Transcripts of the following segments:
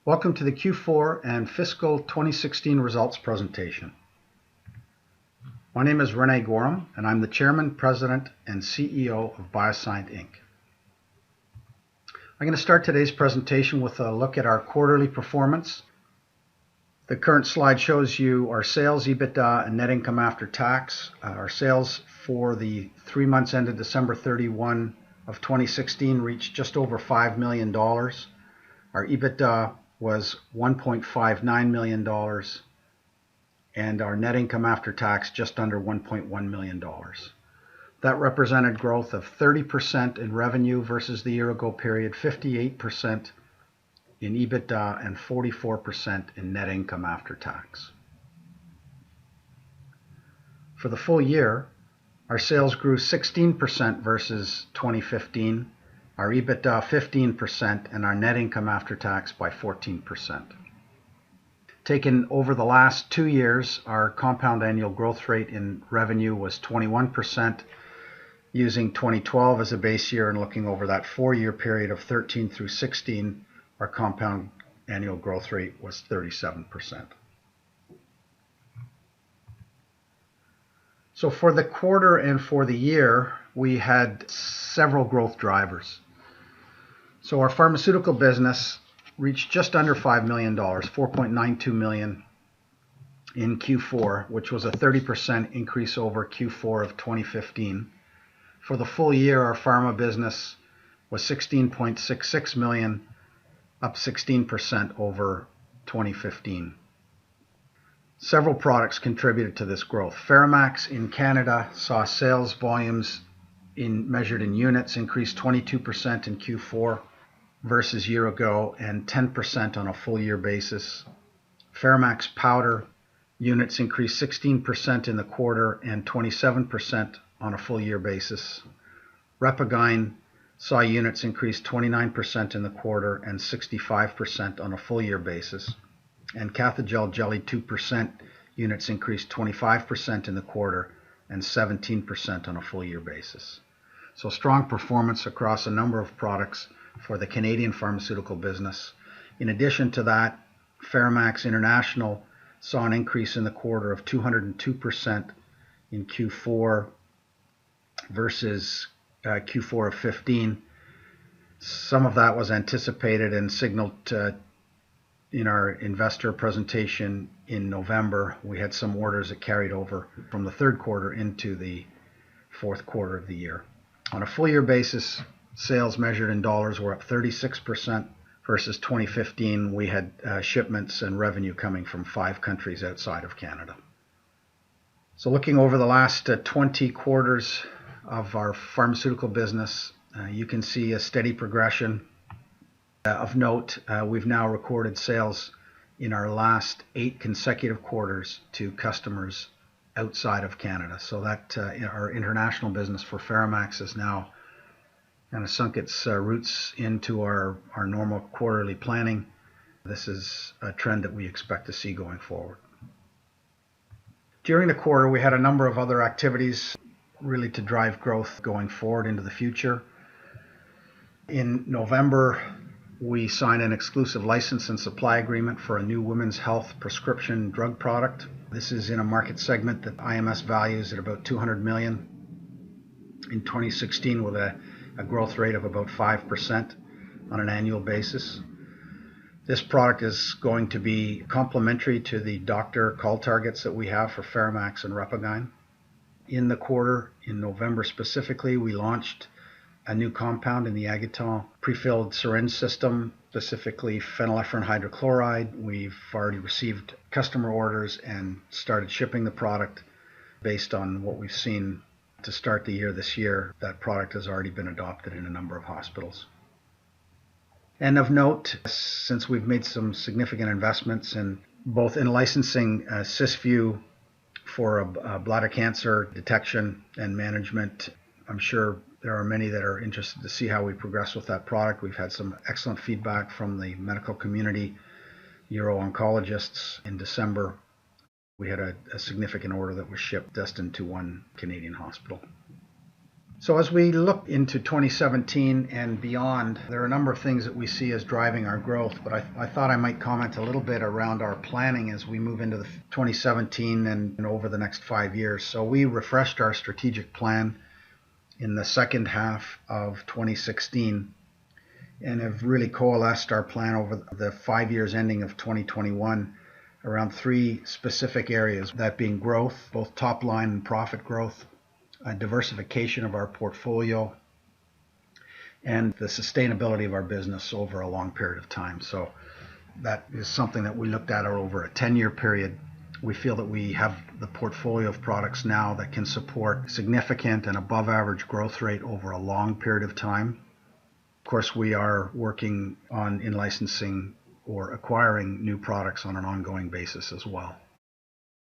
Welcome to the Q4 and Fiscal 2016 Results Presentation. My name is Rene Gorham, and I'm the Chairman, President, and CEO of BioSyent Inc. I'm going to start today's presentation with a look at our quarterly performance. The current slide shows you our sales, EBITDA, and net income after tax. Our sales for the 3 months ended December 31 of 2016 reached just over $5 million. Our EBITDA was $1.59 million, and our net income after tax just under $1.1 million. That represented growth of 30% in revenue versus the year ago period, 58% in EBITDA, and 44% in net income after tax. For the full year, our sales grew 16% versus 2015, our EBITDA 15%, and our net income after tax by 14%. Taken over the last 2 years, our compound annual growth rate in revenue was 21%. Using 2012 as a base year and looking over that 4-year period of 13 through 16, our compound annual growth rate was 37%. So for the quarter and for the year, we had several growth drivers. So our pharmaceutical business reached just under $5 million, $4.92 million in Q4, which was a 30% increase over Q4 of 2015. For the full year, our pharma business was $16.66 million, up 16% over 2015. Several products contributed to this growth. FeraMAX in Canada saw sales volumes measured in units increase 22% in Q4 versus year ago and 10% on a full year basis. FeraMAX powder units increased 16% in the quarter and 27% on a full year basis. RepaGyn saw units increase 29% in the quarter and 65% on a full year basis. And Cathogel Jelly 2% units increased 25% in the quarter and 17% on a full year basis. So strong performance across a number of products for the Canadian pharmaceutical business. In addition to that, FeraMAX International saw an increase in the quarter of 202% in Q4 versus Q4 of 15. Some of that was anticipated and signaled in our investor presentation in November. We had some orders that carried over from the third quarter into the fourth quarter of the year. On a full year basis, sales measured in dollars were up 36% versus 2015. We had shipments and revenue coming from 5 countries outside of Canada. So looking over the last 20 quarters of our pharmaceutical business, you can see a steady progression. Of note, we've now recorded sales in our last 8 consecutive quarters to customers outside of Canada. So that our international business for FeraMAX has now kind of sunk its roots into our normal quarterly planning. This is a trend that we expect to see going forward. During the quarter, we had a number of other activities really to drive growth going forward into the future. In November, we signed an exclusive license and supply agreement for a new women's health prescription drug product. This is in a market segment that IMS values at about $200 million in 2016 with a growth rate of about 5% on an annual basis. This product is going to be complementary to the doctor call targets that we have for FeraMAX and RepaGyn. In the quarter, in November specifically, we launched a new compound in the Agueton prefilled syringe system, specifically phenylephrine hydrochloride. We've already received customer orders and started shipping the product based on what we've seen to start the year this year. That product has already been adopted in a number of hospitals. And of note, since we've made some significant investments in both in licensing Cysview for bladder cancer detection and management, I'm sure there are many that are interested to see how we progress with that product. We've had some excellent feedback from the medical community, uro-oncologists. In December, we had a significant order that was shipped destined to one Canadian hospital. So as we look into 2017 and beyond, there are a number of things that we see as driving our growth, but I thought I might comment a little bit around our planning as we move into the 2017 and over the next 5 years. So we refreshed our strategic plan in the second half of 2016 and have really coalesced our plan over the 5 years ending of 2021 around three specific areas, that being growth, both top line and profit growth, diversification of our portfolio, and the sustainability of our business over a long period of time. So that is something that we looked at over a 10-year period. We feel that we have the portfolio of products now that can support significant and above average growth rate over a long period of time. Of course, we are working on in-licensing or acquiring new products on an ongoing basis as well.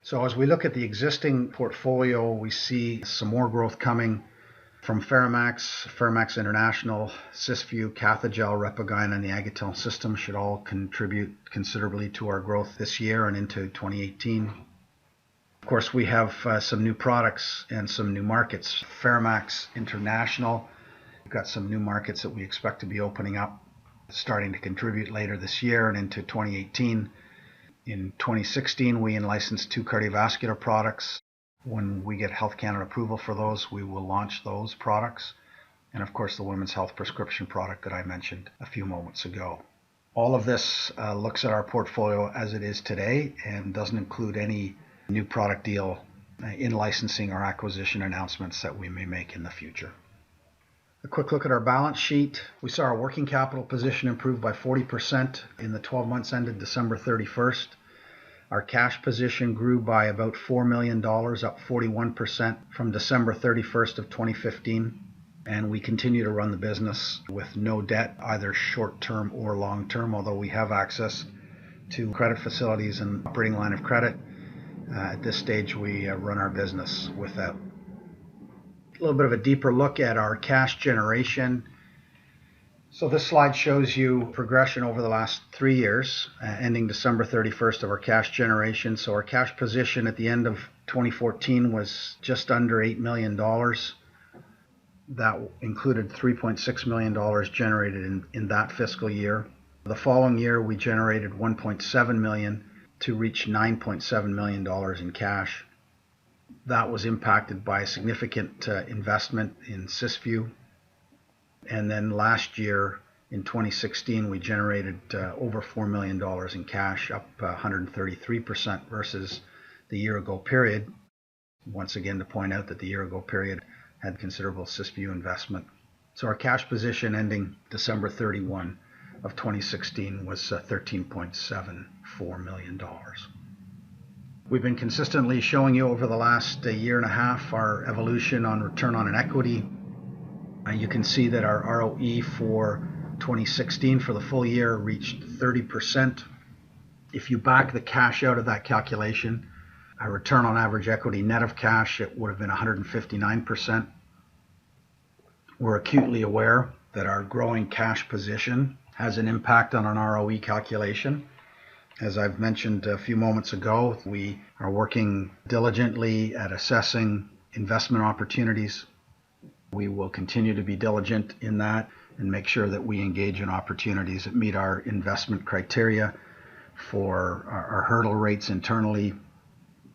So as we look at the existing portfolio, we see some more growth coming from Ferramax International, Cysview, Cathogel, Repagyne, and the Agatel system should all contribute considerably to our growth this year and into 2018. Of course, we have some new products and some new markets. Ferramax International, we've got some new markets that we expect to be opening up, starting to contribute later this year and into 2018. In 2016, we licensed 2 cardiovascular products. When we get Health Canada approval for those, we will launch those products. And of course, the women's health prescription product that I mentioned a few moments ago. All of this looks at our portfolio as it is today and doesn't include any new product deal in licensing or acquisition announcements that we may make in the future. A quick look at our balance sheet. We saw our working capital position improve by 40% in the 12 months ended December 31st. Our cash position grew by about $4 million, up 41% from December 31st of 2015. And we continue to run the business with no debt, either short-term or long-term, although we have access to credit facilities and operating line of credit. At this stage, we run our business without. A little bit of a deeper look at our cash generation. So this slide shows you progression over the last 3 years, ending December 31st of our cash generation. So our cash position at the end of 2014 was just under $8 million. That included $3.6 million generated in that fiscal year. The following year, we generated $1.7 million to reach $9.7 million in cash. That was impacted by a significant investment in Cysview. And then last year, in 2016, we generated over $4 million in cash, up 133% versus the year-ago period. Once again, to point out that the year-ago period had considerable Cysview investment. So our cash position ending December 31 of 2016 was $13.74 million. We've been consistently showing you over the last year and a half our evolution on return on equity. You can see that our ROE for 2016 for the full year reached 30%. If you back the cash out of that calculation, our return on average equity net of cash, it would have been 159%. We're acutely aware that our growing cash position has an impact on an ROE calculation. As I've mentioned a few moments ago, we are working diligently at assessing investment opportunities. We will continue to be diligent in that and make sure that we engage in opportunities that meet our investment criteria for our hurdle rates internally.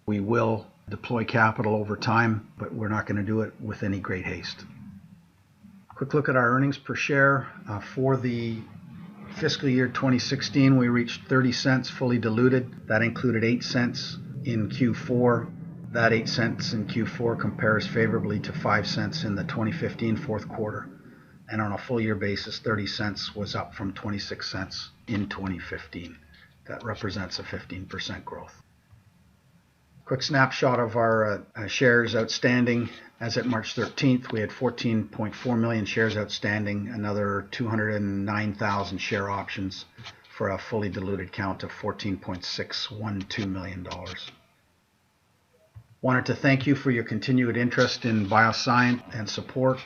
We will deploy capital over time, but we're not going to do it with any great haste. Quick look at our earnings per share. For the fiscal year 2016, we reached 30 cents fully diluted. That included 8 cents in Q4. That 8 cents in Q4 compares favorably to 5 cents in the 2015 fourth quarter. And on a full year basis, 30 cents was up from 26 cents in 2015. That represents a 15% growth. Quick snapshot of our shares outstanding. As at March 13th, we had 14.4 million shares outstanding, another 209,000 share options for a fully diluted count of $14.612 million. Wanted to thank you for your continued interest in BioSyent and support.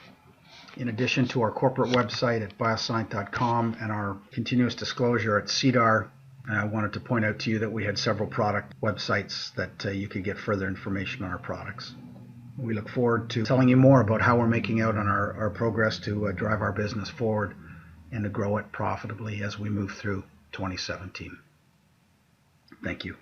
In addition to our corporate website at bioscience.com and our continuous disclosure at SEDAR, I wanted to point out to you that we had several product websites that you could get further information on our products. We look forward to telling you more about how we're making out on our progress to drive our business forward and to grow it profitably as we move through 2017. Thank you.